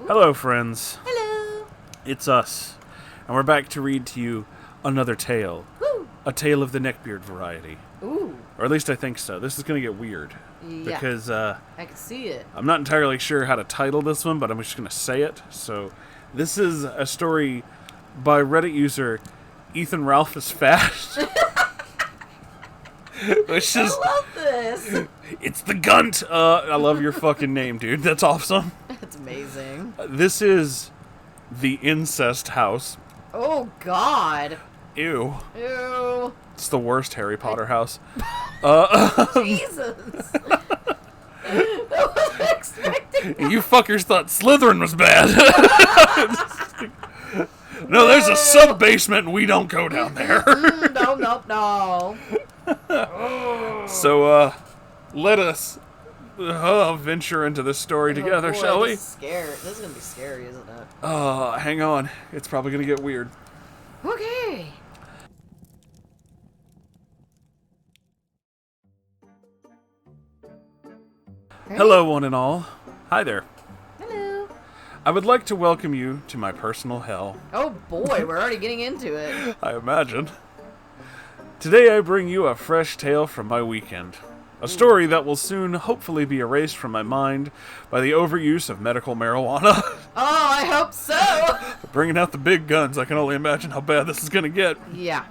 Hello, friends. Hello. It's us, and we're back to read to you another tale. Woo. A tale of the Neckbeard variety. Ooh. Or at least I think so. This is going to get weird. Yeah. Because I can see it. I'm not entirely sure how to title this one, but I'm just going to say it. So, this is a story by Reddit user Ethan Ralph is Fast. Which is... I love this. It's the Gunt! I love your fucking name, dude. That's awesome. That's amazing. This is the Incest House. Oh, God. Ew. Ew. It's the worst Harry Potter house. Jesus. I wasn't expecting that. You fuckers thought Slytherin was bad. No, there's a sub-basement and we don't go down there. No. So, let us venture into this story together, boy, shall we? This is going to be scary, isn't it? Hang on. It's probably going to get weird. Okay. Hello, one and all. Hi there. Hello. I would like to welcome you to my personal hell. Oh, boy. We're already getting into it. I imagine. Today I bring you a fresh tale from my weekend. A story that will soon hopefully be erased from my mind by the overuse of medical marijuana. Oh, I hope so. Bringing out the big guns, I can only imagine how bad this is going to get. Yeah.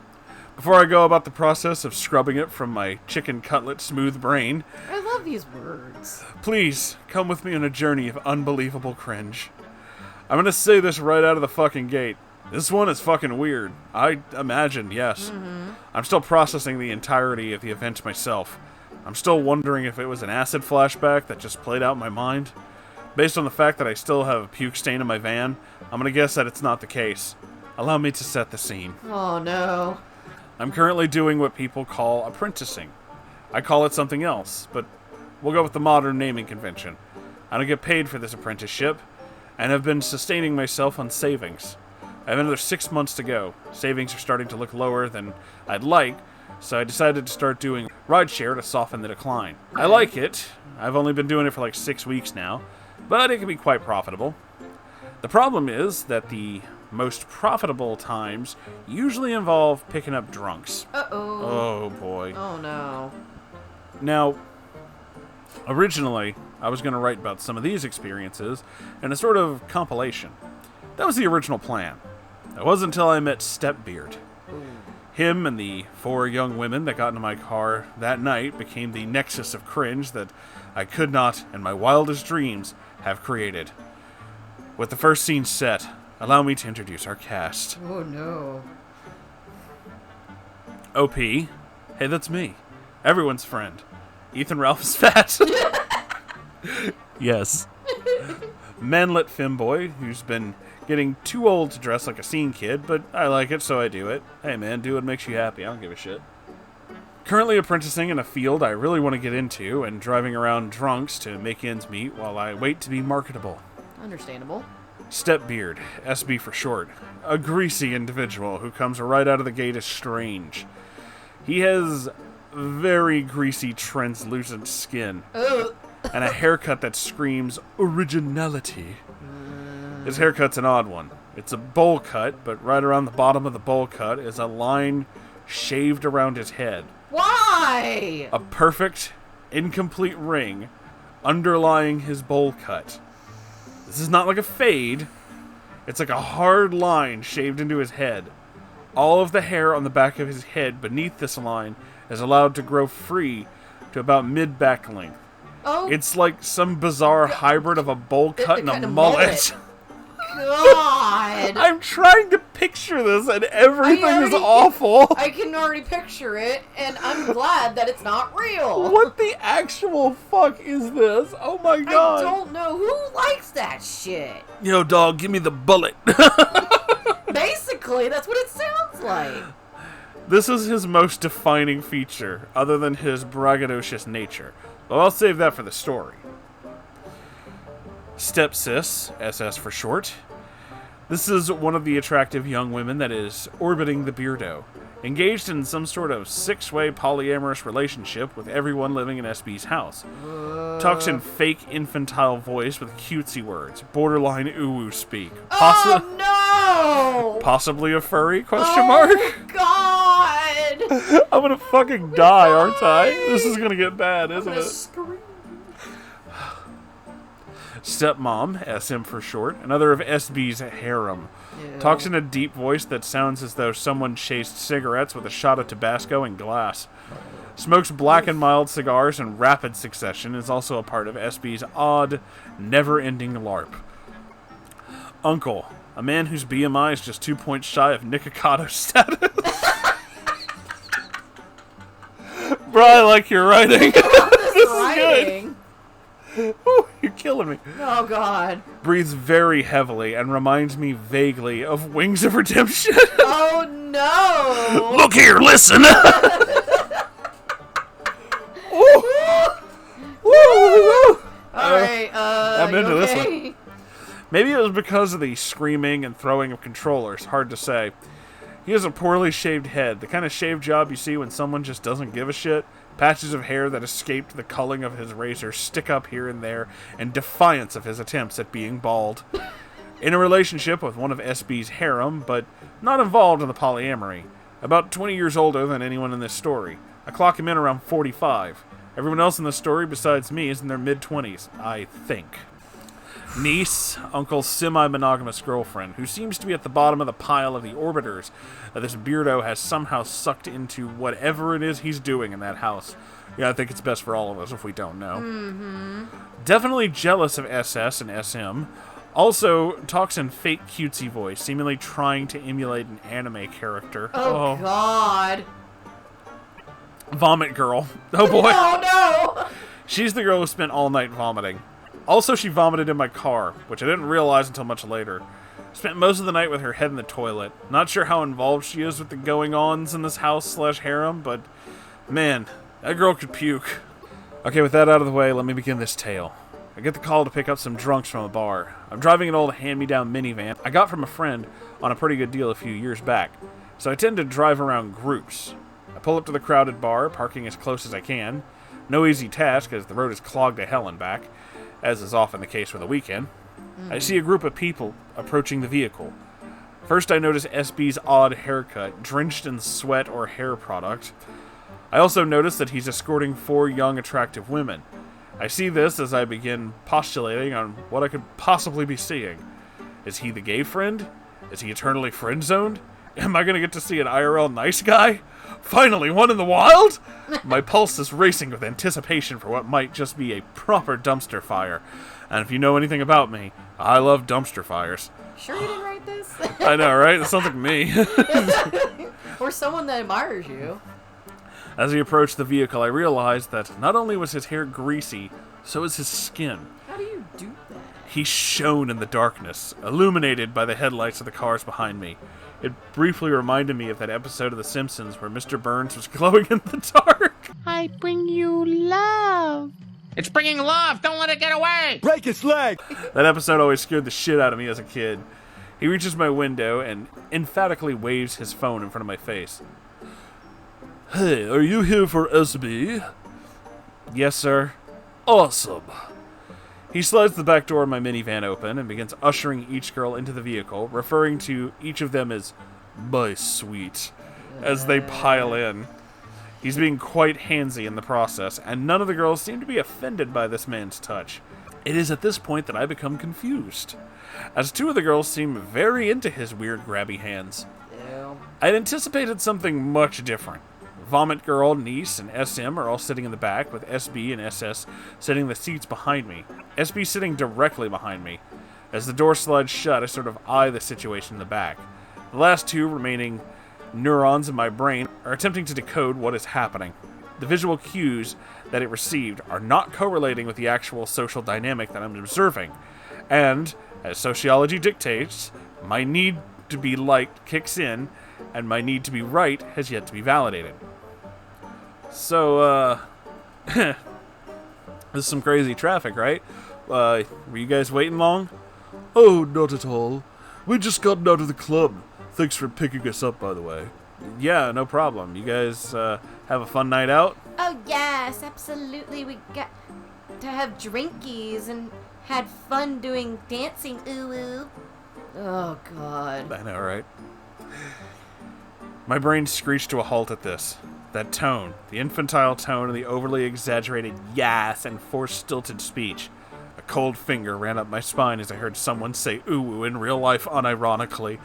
Before I go about the process of scrubbing it from my chicken cutlet smooth brain, I love these words. please come with me on a journey of unbelievable cringe. I'm going to say this right out of the fucking gate. This one is fucking weird. I imagine, yes. Mm-hmm. I'm still processing the entirety of the event myself. I'm still wondering if it was an acid flashback that just played out in my mind. Based on the fact that I still have a puke stain in my van, I'm gonna guess that it's not the case. Allow me to set the scene. Oh, no. I'm currently doing what people call apprenticing. I call it something else, but we'll go with the modern naming convention. I don't get paid for this apprenticeship, and have been sustaining myself on savings. I have another 6 months to go. Savings are starting to look lower than I'd like, so I decided to start doing rideshare to soften the decline. I like it. I've only been doing it for like 6 weeks now, but it can be quite profitable. The problem is that the most profitable times usually involve picking up drunks. Uh-oh. Oh boy. Oh, no. Now, originally, I was going to write about some of these experiences in a sort of compilation. That was the original plan. It wasn't until I met Stepbeard. Him and the 4 young women that got into my car that night became the nexus of cringe that I could not, in my wildest dreams, have created. With the first scene set, allow me to introduce our cast. Oh, no. OP. Hey, that's me. Everyone's friend. Ethan Ralph is fat. Yes. Manlet femboy, who's been getting too old to dress like a scene kid, but I like it, so I do it. Hey man, do what makes you happy. I don't give a shit. Currently apprenticing in a field I really want to get into, and driving around drunks to make ends meet while I wait to be marketable. Understandable. Stepbeard, SB for short. A greasy individual who comes right out of the gate as strange. He has very greasy, translucent skin, Oh. and a haircut that screams originality. His haircut's an odd one. It's a bowl cut, but right around the bottom of the bowl cut is a line shaved around his head. Why? A perfect, incomplete ring underlying his bowl cut. This is not like a fade. It's like a hard line shaved into his head. All of the hair on the back of his head beneath this line is allowed to grow free to about mid-back length. Oh, It's like some bizarre hybrid of a bowl cut and kind a of mullet. God. I'm trying to picture this, and everything is already- awful. I can already picture it, and I'm glad that it's not real. What the actual fuck is this? Oh my I god. don't know. Who likes that shit? Yo, dog, give me the bullet. Basically, that's what it sounds like. This is his most defining feature, other than his braggadocious nature. But I'll save that for the story. Stepsis, SS for short. This is one of the attractive young women that is orbiting the Beardo. engaged in some sort of six-way polyamorous relationship with everyone living in SB's house. Talks in fake infantile voice with cutesy words, borderline ooh-woo speak. Oh no! Possibly a furry? Question mark? God! I'm gonna fucking die, aren't I? This is gonna get bad, isn't it? Scream. Stepmom, SM for short, another of SB's harem. Ew. Talks in a deep voice that sounds as though someone chased cigarettes with a shot of Tabasco and glass. Smokes black and mild cigars in rapid succession, is also a part of SB's odd, never-ending LARP. Uncle, a man whose BMI is just 2 points shy of Nikocado status. Bro, I like your writing. This is Writing. good. Ooh, you're killing me. Oh God. Breathes very heavily and reminds me vaguely of Wings of Redemption. Oh no. Look here, listen. Alright, I'm into this okay? one. Maybe it was because of the screaming and throwing of controllers. Hard to say. He has a poorly shaved head, the kind of shaved job you see when someone just doesn't give a shit. Patches of hair that escaped the culling of his razor stick up here and there in defiance of his attempts at being bald. In a relationship with one of SB's harem, but not involved in the polyamory. About 20 years older than anyone in this story. I clock him in around 45. Everyone else in the story besides me is in their mid-20s, I think. Niece, uncle's semi-monogamous girlfriend, who seems to be at the bottom of the pile of the orbiters that this beardo has somehow sucked into whatever it is he's doing in that house. Yeah, I think it's best for all of us if we don't know. Mm-hmm. Definitely jealous of SS and SM. Also, talks in fake cutesy voice, seemingly trying to emulate an anime character. Oh God. Vomit girl. Oh boy. Oh no. She's the girl who spent all night vomiting. Also, she vomited in my car, which I didn't realize until much later. Spent most of the night with her head in the toilet. Not sure how involved she is with the going-ons in this house/harem, but man, that girl could puke. Okay, with that out of the way, let me begin this tale. I get the call to pick up some drunks from a bar. I'm driving an old hand-me-down minivan I got from a friend on a pretty good deal a few years back, so I tend to drive around groups. I pull up to the crowded bar, parking as close as I can. No easy task, as the road is clogged to hell and back, as is often the case for the weekend. I see a group of people approaching the vehicle. First, I notice SB's odd haircut, drenched in sweat or hair product. I also notice that he's escorting 4 young, attractive women. I see this as I begin postulating on what I could possibly be seeing. Is he the gay friend? Is he eternally friend-zoned? Am I going to get to see an IRL nice guy? Finally, one in the wild? My pulse is racing with anticipation for what might just be a proper dumpster fire. And if you know anything about me, I love dumpster fires. Sure you didn't write this? I know, right? It sounds like me. Or someone that admires you. As he approached the vehicle, I realized that not only was his hair greasy, so was his skin. How do you do that? He shone in the darkness, illuminated by the headlights of the cars behind me. It briefly reminded me of that episode of The Simpsons where Mr. Burns was glowing in the dark. I bring you love. It's bringing love. Don't let it get away. Break its leg! That episode always scared the shit out of me as a kid. He reaches my window and emphatically waves his phone in front of my face. Hey, are you here for SB? Yes, sir. Awesome. He slides the back door of my minivan open and begins ushering each girl into the vehicle, referring to each of them as my sweet, as they pile in. He's being quite handsy in the process, and none of the girls seem to be offended by this man's touch. It is at this point that I become confused, as 2 of the girls seem very into his weird grabby hands. Ew. I'd anticipated something much different. Vomit Girl, Niece, and SM are all sitting in the back, with SB and SS sitting in the seats behind me. SB sitting directly behind me. As the door slides shut, I sort of eye the situation in the back. The last 2 remaining neurons in my brain are attempting to decode what is happening. The visual cues that it received are not correlating with the actual social dynamic that I'm observing. And, as sociology dictates, my need to be liked kicks in, and my need to be right has yet to be validated. So, this is some crazy traffic, right? Were you guys waiting long? Oh, not at all. We just gotten out of the club. Thanks for picking us up, by the way. Yeah, no problem. You guys have a fun night out? Oh, yes, absolutely. We got to have drinkies and had fun doing dancing. Ooh, ooh. Oh, God. I know, right? My brain screeched to a halt at this. That tone, the infantile tone and the overly exaggerated yes and forced stilted speech. A cold finger ran up my spine as I heard someone say ooh in real life unironically.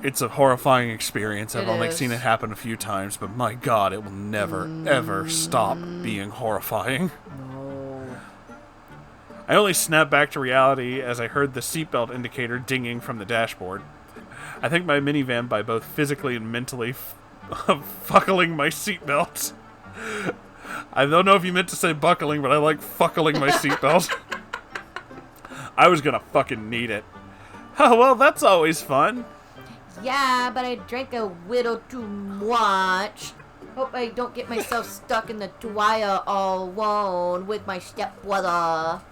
It's a horrifying experience. I've only seen it happen a few times, but my God, it will never, ever stop being horrifying. No. I only snapped back to reality as I heard the seatbelt indicator dinging from the dashboard. I think my minivan by both physically and mentally fuckling my seatbelt. I don't know if you meant to say buckling, but I like fuckling my seatbelt. I was gonna fucking need it. Oh, well, that's always fun. Yeah, but I drank a little too much. Hope I don't get myself stuck in the twilight all alone with my stepbrother.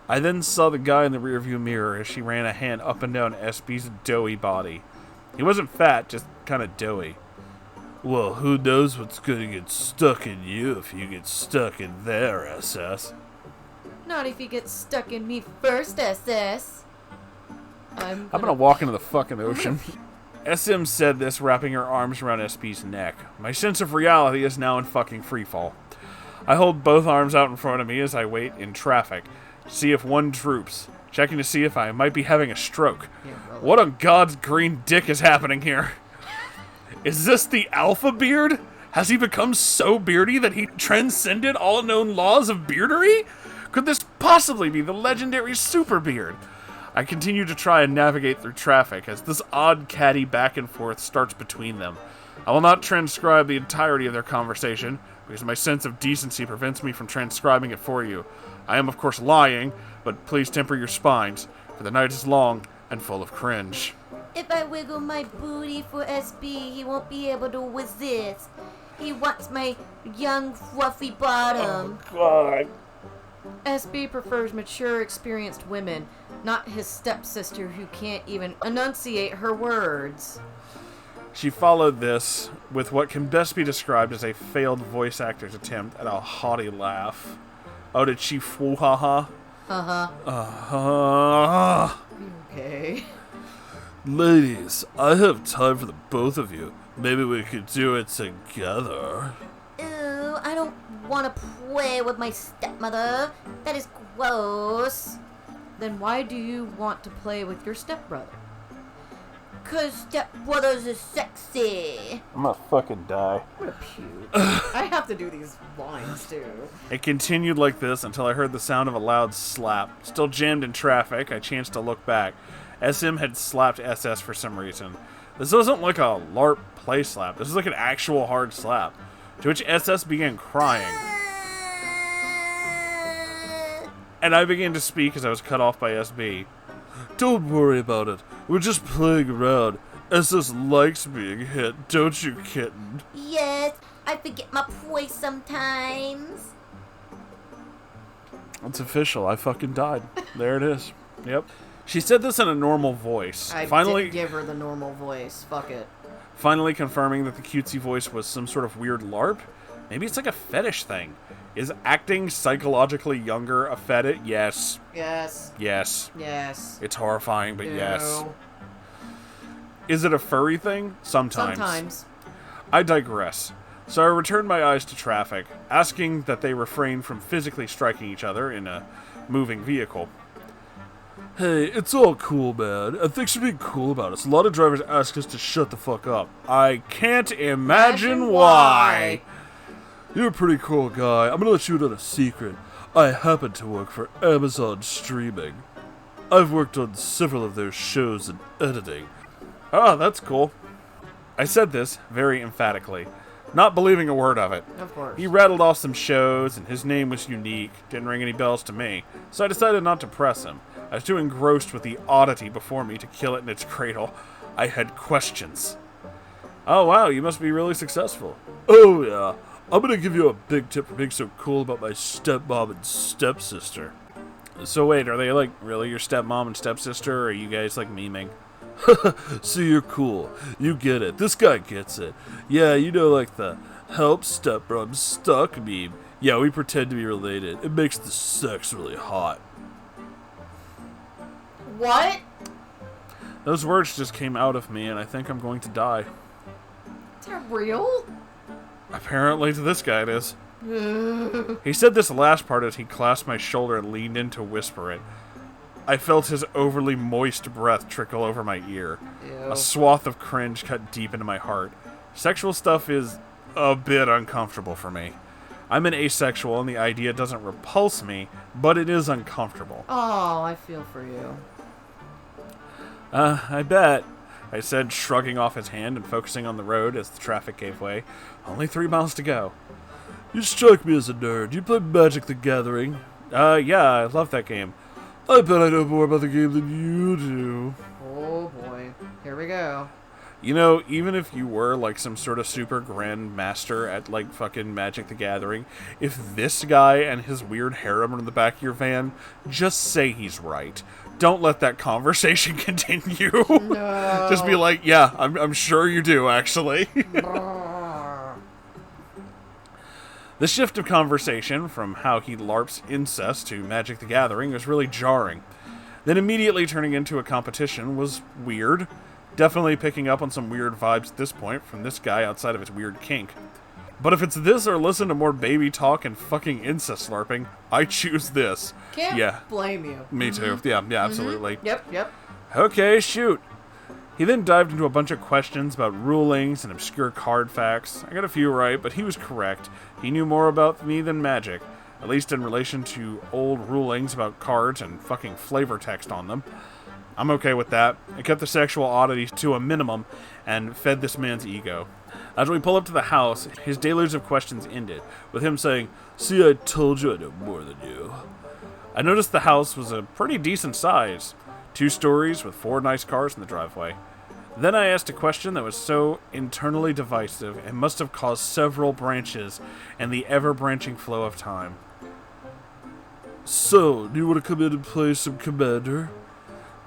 I then saw the guy in the rearview mirror as she ran a hand up and down SB's doughy body. He wasn't fat, just kind of doughy. Well, who knows what's gonna get stuck in you if you get stuck in there, SS. Not if you get stuck in me first, SS. I'm gonna walk into the fucking ocean. SM said this, wrapping her arms around SB's neck. My sense of reality is now in fucking freefall. I hold both arms out in front of me as I wait in traffic, to see if one droops, checking to see if I might be having a stroke. Yeah, really. What on God's green dick is happening here? Is this the Alpha Beard? Has he become so beardy that he transcended all known laws of beardery? Could this possibly be the legendary Super Beard? I continue to try and navigate through traffic as this odd catty back and forth starts between them. I will not transcribe the entirety of their conversation, because my sense of decency prevents me from transcribing it for you. I am, of course, lying, but please temper your spines, for the night is long and full of cringe. If I wiggle my booty for SB, he won't be able to resist. He wants my young, fluffy bottom. Oh, God. SB prefers mature, experienced women, not his stepsister who can't even enunciate her words. She followed this with what can best be described as a failed voice actor's attempt at a haughty laugh. Oh, did she foo-ha-ha? Uh-huh. Okay. Ladies, I have time for the both of you. Maybe we could do it together. Ew, I don't want to play with my stepmother. That is gross. Then why do you want to play with your stepbrother? 'Cause stepbrothers are sexy. I'm gonna fucking die. I'm gonna puke. I have to do these lines too. It continued like this until I heard the sound of a loud slap. Still jammed in traffic, I chanced to look back. SM had slapped SS for some reason. This wasn't like a LARP play slap. This is like an actual hard slap. To which SS began crying. And I began to speak as I was cut off by SB. Don't worry about it. We're just playing around. SS likes being hit, don't you, kitten? Yes, I forget my voice sometimes. It's official. I fucking died. There it is. Yep. She said this in a normal voice. I finally didn't give her the normal voice. Fuck it. Finally confirming that the cutesy voice was some sort of weird LARP. Maybe it's like a fetish thing. Is acting psychologically younger a fetish? Yes. Yes. Yes. Yes. It's horrifying, but No. yes. Is it a furry thing? Sometimes. Sometimes. I digress. So I returned my eyes to traffic, asking that they refrain from physically striking each other in a moving vehicle. Hey, it's all cool, man. And thanks for being cool about us. A lot of drivers ask us to shut the fuck up. I can't imagine why. You're a pretty cool guy. I'm gonna let you in on a secret. I happen to work for Amazon Streaming. I've worked on several of their shows and editing. Oh, that's cool. I said this very emphatically, not believing a word of it. Of course. He rattled off some shows, and his name was unique. Didn't ring any bells to me, so I decided not to press him. I was too engrossed with the oddity before me to kill it in its cradle. I had questions. Oh, wow, you must be really successful. Oh, yeah. I'm gonna give you a big tip for being so cool about my stepmom and stepsister. So wait, are they, like, really your stepmom and stepsister, or are you guys, like, memeing? So you're cool. You get it. This guy gets it. Yeah, you know, like the help step I'm stuck meme. Yeah, we pretend to be related. It makes the sex really hot. What? Those words just came out of me, and I think I'm going to die. Is that real? Apparently to this guy it is. He said this last part as he clasped my shoulder and leaned in to whisper it. I felt his overly moist breath trickle over my ear. Ew. A swath of cringe cut deep into my heart. Sexual stuff is a bit uncomfortable for me. I'm an asexual and the idea doesn't repulse me, but it is uncomfortable. Oh, I feel for you. I bet, I said, shrugging off his hand and focusing on the road as the traffic gave way. Only 3 miles to go. You strike me as a nerd. You play Magic the Gathering? Yeah, I love that game. I bet I know more about the game than you do. Oh boy. Here we go. You know, even if you were, like, some sort of super grand master at, like, fucking Magic the Gathering, if this guy and his weird harem are in the back of your van, just say he's right. Don't let that conversation continue. No. Just be like, yeah, I'm sure you do, actually. The shift of conversation from how he LARPs incest to Magic the Gathering was really jarring. Then immediately turning into a competition was weird. Definitely picking up on some weird vibes at this point from this guy outside of his weird kink. But if it's this or listen to more baby talk and fucking incest LARPing, I choose this. Can't blame you. Me too. Yeah, absolutely. Yep. Okay, shoot. He then dived into a bunch of questions about rulings and obscure card facts. I got a few right, but he was correct. He knew more about me than magic, at least in relation to old rulings about cards and fucking flavor text on them. I'm okay with that. I kept the sexual oddities to a minimum and fed this man's ego. As we pull up to the house, his deluge of questions ended, with him saying, "See, I told you I know more than you." I noticed the house was a pretty decent size. 2 stories with 4 nice cars in the driveway. Then I asked a question that was so internally divisive and must have caused several branches in the ever-branching flow of time. "So, do you want to come in and play some Commander?"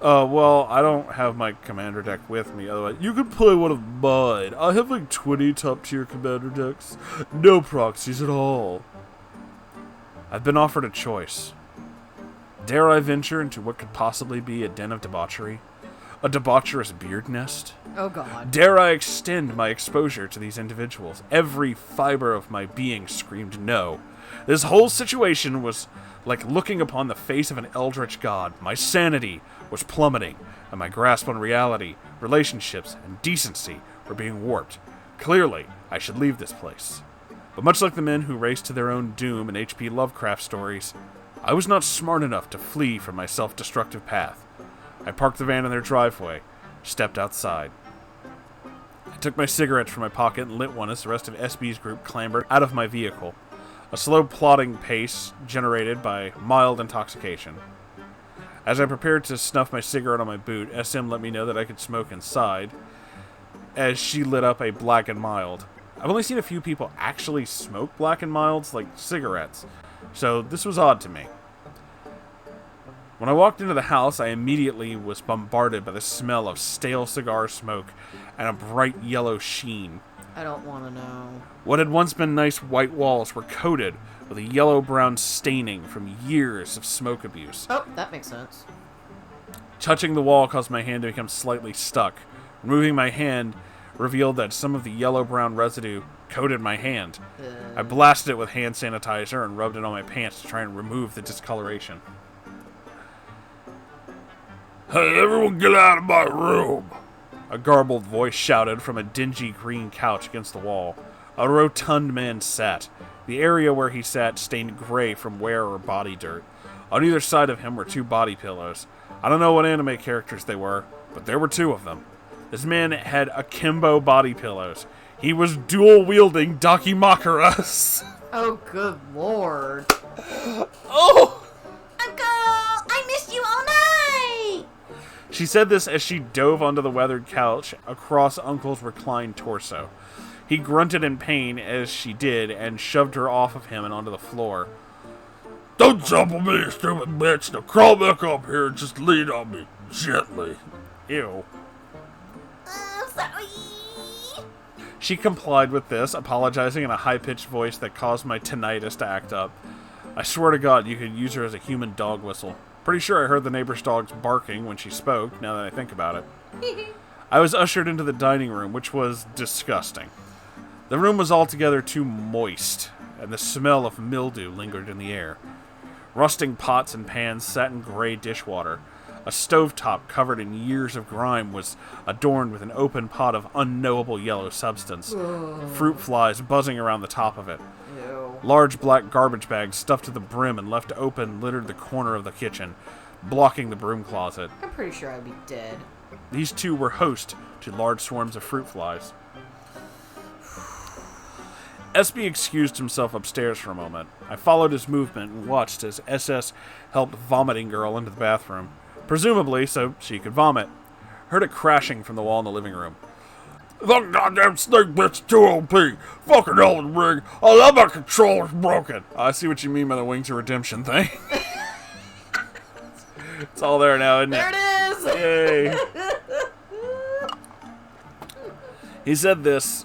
Well, I don't have my Commander deck with me, otherwise you can play one of mine. I have like 20 top-tier Commander decks. No proxies at all. I've been offered a choice. Dare I venture into what could possibly be a den of debauchery? A debaucherous beard nest? Oh god. Dare I extend my exposure to these individuals? Every fiber of my being screamed no. This whole situation was like looking upon the face of an eldritch god. My sanity was plummeting, and my grasp on reality, relationships, and decency were being warped. Clearly, I should leave this place. But much like the men who race to their own doom in H.P. Lovecraft stories, I was not smart enough to flee from my self-destructive path. I parked the van in their driveway, stepped outside. I took my cigarette from my pocket and lit one as the rest of SB's group clambered out of my vehicle, a slow plodding pace generated by mild intoxication. As I prepared to snuff my cigarette on my boot, SM let me know that I could smoke inside, as she lit up a Black and Mild. I've only seen a few people actually smoke Black and Milds, like cigarettes, so this was odd to me. When I walked into the house, I immediately was bombarded by the smell of stale cigar smoke and a bright yellow sheen. I don't want to know. What had once been nice white walls were coated with a yellow-brown staining from years of smoke abuse. Oh, that makes sense. Touching the wall caused my hand to become slightly stuck. Removing my hand revealed that some of the yellow-brown residue coated my hand. I blasted it with hand sanitizer and rubbed it on my pants to try and remove the discoloration. "Hey, everyone get out of my room!" A garbled voice shouted from a dingy green couch against the wall. A rotund man sat. The area where he sat stained gray from wear or body dirt. On either side of him were 2 body pillows. I don't know what anime characters they were, but there were 2 of them. This man had akimbo body pillows. He was dual-wielding Dakimakuras. Oh, good lord. Oh! Uncle, I missed you all night! She said this as she dove onto the weathered couch across Uncle's reclined torso. He grunted in pain as she did and shoved her off of him and onto the floor. "Don't jump on me, you stupid bitch! Now crawl back up here and just lean on me gently." Ew. She complied with this, apologizing in a high-pitched voice that caused my tinnitus to act up. I swear to God, you could use her as a human dog whistle. Pretty sure I heard the neighbor's dogs barking when she spoke, now that I think about it. I was ushered into the dining room, which was disgusting. The room was altogether too moist, and the smell of mildew lingered in the air. Rusting pots and pans sat in gray dishwater. A stovetop covered in years of grime was adorned with an open pot of unknowable yellow substance. Fruit flies buzzing around the top of it. Ew. Large black garbage bags stuffed to the brim and left open littered the corner of the kitchen, blocking the broom closet. I'm pretty sure I'd be dead. These two were host to large swarms of fruit flies. SB excused himself upstairs for a moment. I followed his movement and watched as SS helped vomiting girl into the bathroom, presumably so she could vomit. Heard it crashing from the wall in the living room. The goddamn snake bitch too OP. Fucking Elden Ring. I love my controller's broken. I see what you mean by the Wings of Redemption thing. It's all there now, isn't it? There it is! Yay. He said this,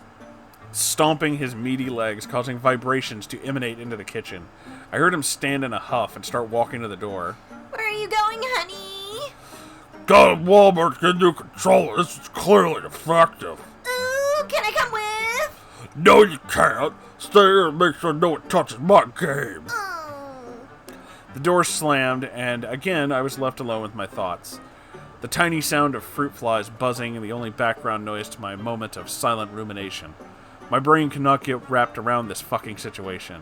stomping his meaty legs, causing vibrations to emanate into the kitchen. I heard him stand in a huff and start walking to the door. Where are you going, honey? Got a Walmart get new controller. This is clearly defective. Ooh, can I come with? No, you can't. Stay here and make sure no one touches my game. Oh. The door slammed, and again I was left alone with my thoughts. The tiny sound of fruit flies buzzing and the only background noise to my moment of silent rumination. My brain cannot get wrapped around this fucking situation.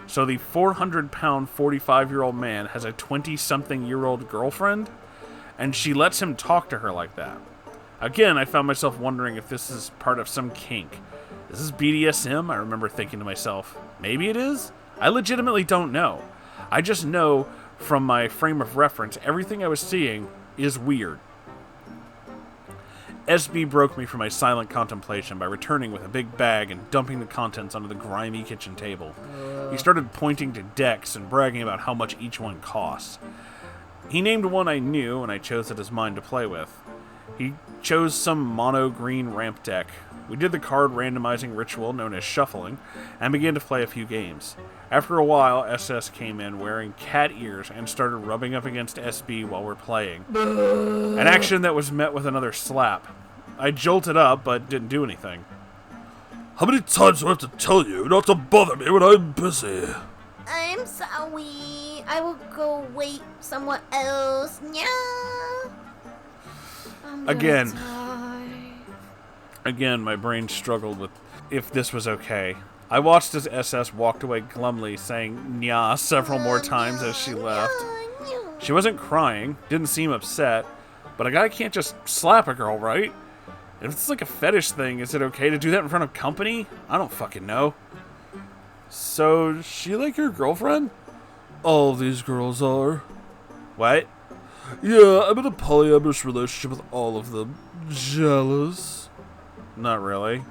So the 400-pound, 45-year-old man has a 20-something-year-old girlfriend? And she lets him talk to her like that. Again, I found myself wondering if this is part of some kink. Is this BDSM? I remember thinking to myself, maybe it is? I legitimately don't know. I just know from my frame of reference, everything I was seeing is weird. SB broke me from my silent contemplation by returning with a big bag and dumping the contents onto the grimy kitchen table. He started pointing to decks and bragging about how much each one costs. He named one I knew, and I chose it as mine to play with. He chose some mono green ramp deck. We did the card randomizing ritual known as shuffling, and began to play a few games. After a while, SS came in wearing cat ears and started rubbing up against SB while we're playing. An action that was met with another slap. I jolted up, but didn't do anything. How many times do I have to tell you not to bother me when I'm busy? I'm sorry. I will go wait somewhere else. Yeah. Again, my brain struggled with if this was okay. I watched as SS walked away glumly, saying "nya" several more times as she left. She wasn't crying, didn't seem upset, but a guy can't just slap a girl, right? If it's like a fetish thing, is it okay to do that in front of company? I don't fucking know. So, she like your girlfriend? All these girls are. What? Yeah, I'm in a polyamorous relationship with all of them. Jealous? Not really.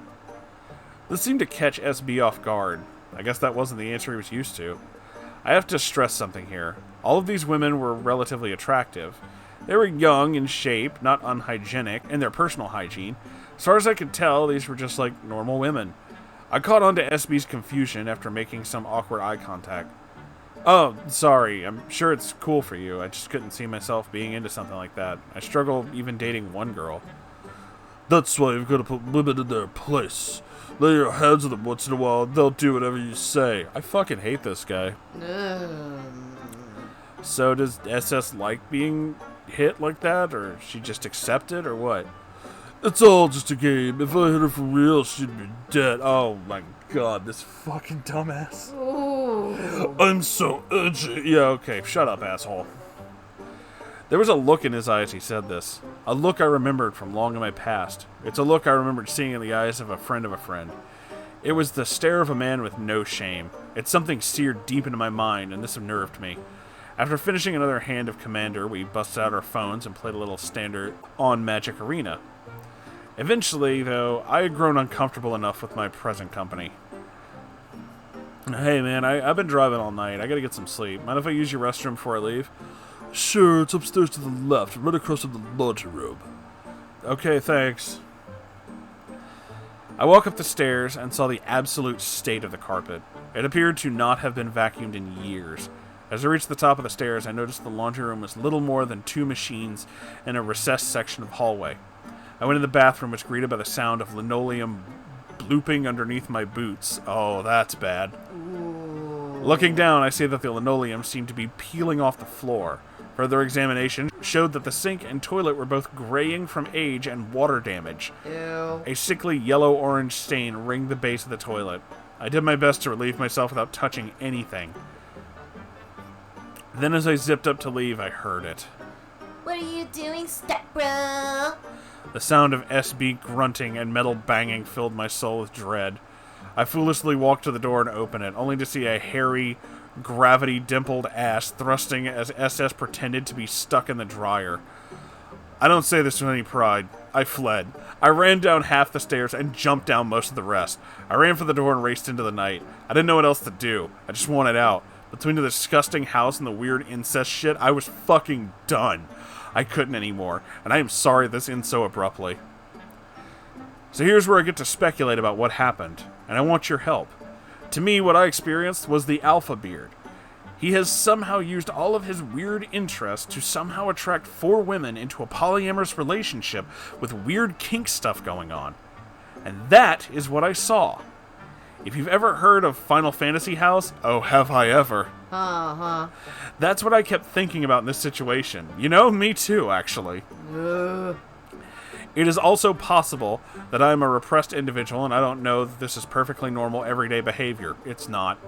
This seemed to catch SB off guard. I guess that wasn't the answer he was used to. I have to stress something here. All of these women were relatively attractive. They were young in shape, not unhygienic, in their personal hygiene. As far as I could tell, these were just like normal women. I caught on to SB's confusion after making some awkward eye contact. Oh, sorry. I'm sure it's cool for you. I just couldn't see myself being into something like that. I struggle even dating one girl. That's why you've got to put women in their place. Lay your hands on them once in a while, and they'll do whatever you say. I fucking hate this guy. So does SS like being hit like that, or she just accept it, or what? It's all just a game. If I hit her for real, she'd be dead. Oh my god, this fucking dumbass. Ooh. I'm so edgy. Yeah, okay, shut up, asshole. There was a look in his eyes he said this. A look I remembered from long in my past. It's a look I remembered seeing in the eyes of a friend of a friend. It was the stare of a man with no shame. It's something seared deep into my mind, and this unnerved me. After finishing another hand of Commander, we busted out our phones and played a little standard on Magic Arena. Eventually, though, I had grown uncomfortable enough with my present company. Hey man, I've been driving all night. I gotta get some sleep. Mind if I use your restroom before I leave? Sure, it's upstairs to the left, right across from the laundry room. Okay, thanks. I walked up the stairs and saw the absolute state of the carpet. It appeared to not have been vacuumed in years. As I reached the top of the stairs, I noticed the laundry room was little more than 2 machines in a recessed section of hallway. I went in the bathroom, was greeted by the sound of linoleum blooping underneath my boots. Oh, that's bad. Ooh. Looking down, I see that the linoleum seemed to be peeling off the floor. Further examination showed that the sink and toilet were both graying from age and water damage. Ew. A sickly yellow-orange stain ringed the base of the toilet. I did my best to relieve myself without touching anything. Then as I zipped up to leave, I heard it. What are you doing, stepbro? The sound of SB grunting and metal banging filled my soul with dread. I foolishly walked to the door and opened it, only to see a hairy, gravity-dimpled ass thrusting as SS pretended to be stuck in the dryer. I don't say this with any pride. I fled. I ran down half the stairs and jumped down most of the rest. I ran for the door and raced into the night. I didn't know what else to do. I just wanted out. Between the disgusting house and the weird incest shit, I was fucking done. I couldn't anymore, and I am sorry this ends so abruptly. So here's where I get to speculate about what happened, and I want your help. To me, what I experienced was the Alpha Beard. He has somehow used all of his weird interests to somehow attract 4 women into a polyamorous relationship with weird kink stuff going on. And that is what I saw. If you've ever heard of Final Fantasy House, oh, have I ever. Uh-huh. That's what I kept thinking about in this situation. You know, me too, actually. It is also possible that I am a repressed individual and I don't know that this is perfectly normal everyday behavior. It's not.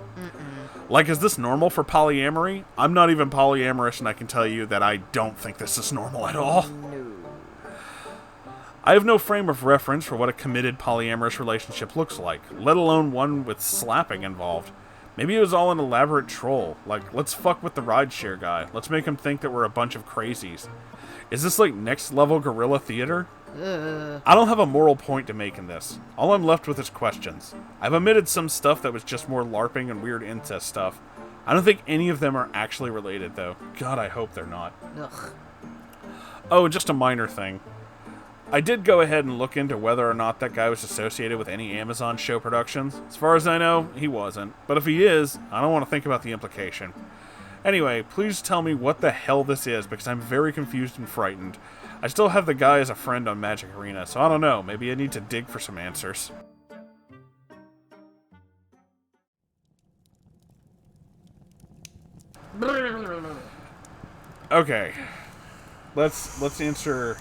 Like, is this normal for polyamory? I'm not even polyamorous, and I can tell you that I don't think this is normal at all. No. I have no frame of reference for what a committed polyamorous relationship looks like, let alone one with slapping involved. Maybe it was all an elaborate troll, like, let's fuck with the rideshare guy, let's make him think that we're a bunch of crazies. Is this like next level guerrilla theater? I don't have a moral point to make in this. All I'm left with is questions. I've omitted some stuff that was just more LARPing and weird incest stuff. I don't think any of them are actually related, though. God, I hope they're not. Ugh. Oh, just a minor thing. I did go ahead and look into whether or not that guy was associated with any Amazon show productions. As far as I know, he wasn't. But if he is, I don't want to think about the implication. Anyway, please tell me what the hell this is, because I'm very confused and frightened. I still have the guy as a friend on Magic Arena, so I don't know. Maybe I need to dig for some answers. Okay. Let's answer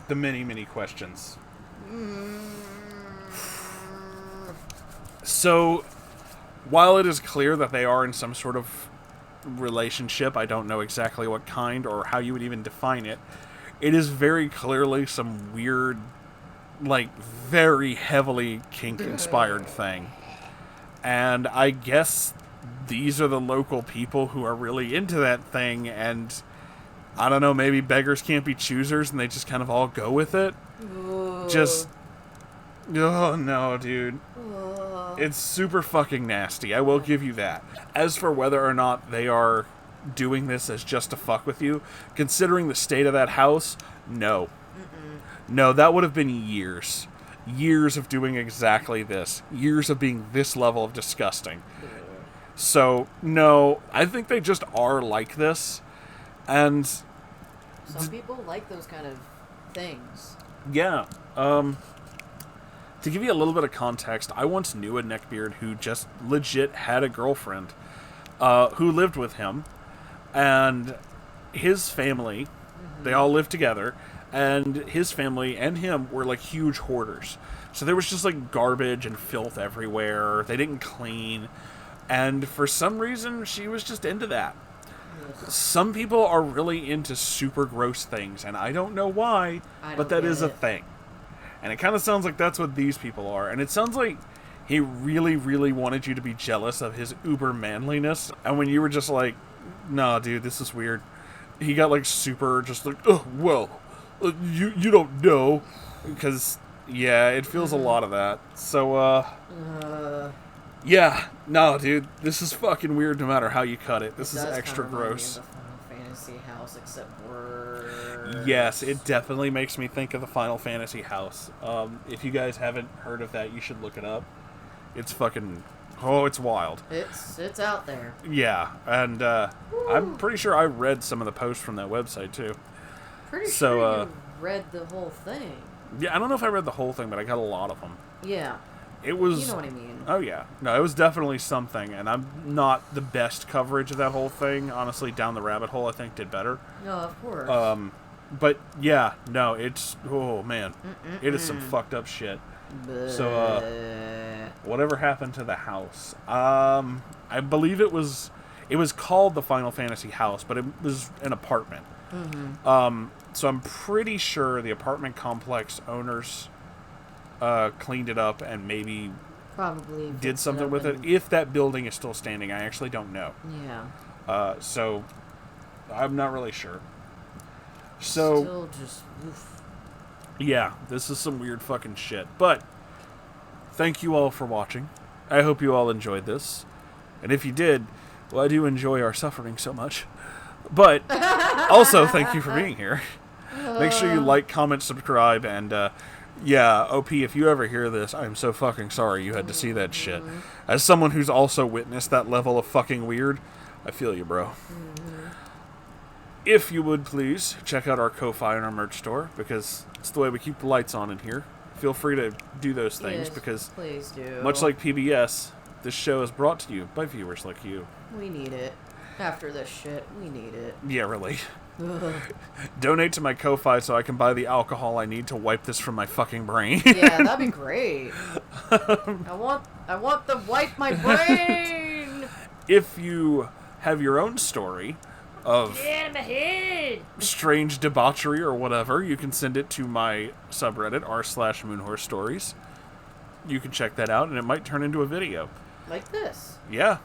the many questions. So, while it is clear that they are in some sort of relationship, I don't know exactly what kind or how you would even define it. It is very clearly some weird, like, very heavily kink-inspired thing. And I guess these are the local people who are really into that thing, and I don't know, maybe beggars can't be choosers, and they just kind of all go with it. Just, oh no, dude. It's super fucking nasty, I will give you that. As for whether or not they are doing this as just to fuck with you, considering the state of that house, no. No, that would have been years. Years of doing exactly this. Years of being this level of disgusting. So, no, I think they just are like this. And some people like those kind of things. Yeah. To give you a little bit of context, I once knew a Neckbeard who just legit had a girlfriend who lived with him. And his family, they all lived together, and his family and him were like huge hoarders. So there was just like garbage and filth everywhere. They didn't clean. And for some reason, she was just into that. Some people are really into super gross things, and I don't know why, but that is a thing. And it kind of sounds like that's what these people are. And it sounds like he really, really wanted you to be jealous of his uber manliness. And when you were just like, nah, dude, this is weird, he got like super just like, oh, well, you don't know. Because, yeah, it feels a lot of that. So, yeah, no, dude, this is fucking weird no matter how you cut it. This is extra gross. Final Fantasy house, except we're... Yes, it definitely makes me think of the Final Fantasy house. If you guys haven't heard of that, you should look it up. It's fucking... Oh, it's wild. It's out there. Yeah, and I'm pretty sure I read some of the posts from that website, too. Pretty sure you read the whole thing. Yeah, I don't know if I read the whole thing, but I got a lot of them. Yeah. It was... You know what I mean. Oh, yeah. No, it was definitely something, and I'm not the best coverage of that whole thing. Honestly, Down the Rabbit Hole, I think, did better. No, of course. But, yeah, no, it's... Oh, man. It is some fucked up shit. So, whatever happened to the house? I believe it was called the Final Fantasy house, but it was an apartment. So I'm pretty sure the apartment complex owners cleaned it up and maybe probably did something with it. If that building is still standing, I actually don't know. Yeah. So I'm not really sure. So still just oof. Yeah, this is some weird fucking shit. But thank you all for watching. I hope you all enjoyed this. And if you did, well, I do enjoy our suffering so much. But also, thank you for being here. Make sure you like, comment, subscribe, and yeah, OP, if you ever hear this, I'm so fucking sorry you had to see that shit. As someone who's also witnessed that level of fucking weird, I feel you, bro. If you would please, check out our Ko-Fi and our merch store, because it's the way we keep the lights on in here. Feel free to do those things, yes, because please do. Much like PBS, this show is brought to you by viewers like you. We need it. After this shit, we need it. Yeah, really. Donate to my Ko-Fi so I can buy the alcohol I need to wipe this from my fucking brain. Yeah, that'd be great. I want the wipe my brain. If you have your own story of strange debauchery or whatever, you can send it to my subreddit, r/Moonhorse Stories. You can check that out, and it might turn into a video. Like this. Yeah.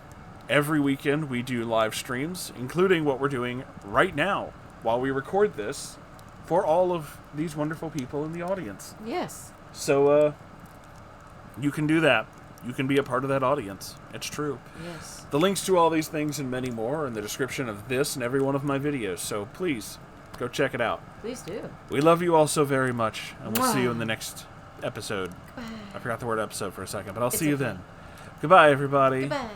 Every weekend we do live streams, including what we're doing right now while we record this for all of these wonderful people in the audience. Yes. So, you can do that. You can be a part of that audience. It's true. Yes. The links to all these things and many more are in the description of this and every one of my videos, so please, go check it out. Please do. We love you all so very much, and we'll see you in the next episode. I forgot the word episode for a second, but I'll see you then. Goodbye, everybody. Goodbye.